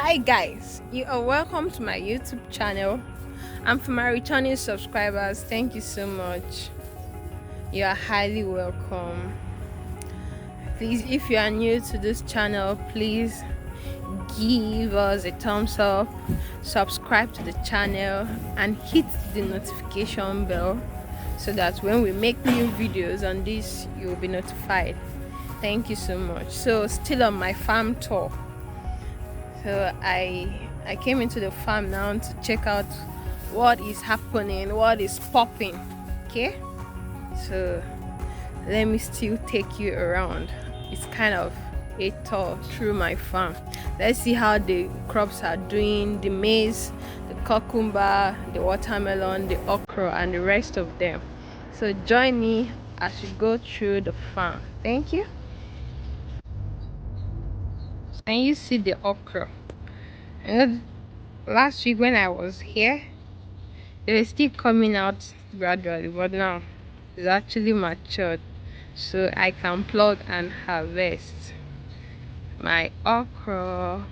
Hi guys, you are welcome to my YouTube channel. And for my returning subscribers, thank you so much. You are highly welcome. Please, if you are new to this channel, please give us a thumbs up, subscribe to the channel, and hit the notification bell so that when we make new videos on this, you will be notified. Thank you so much. So, still on my farm tour. So I came into the farm now to check out what is happening, what is popping. Okay? So let me still take you around. It's kind of a tour through my farm. Let's see how the crops are doing, the maize, the cucumber, the watermelon, the okra, and the rest of them. So join me as we go through the farm. Thank you. And you see the okra. And last week when I was here, they were still coming out gradually, but now it's actually matured, so I can plug and harvest my okra.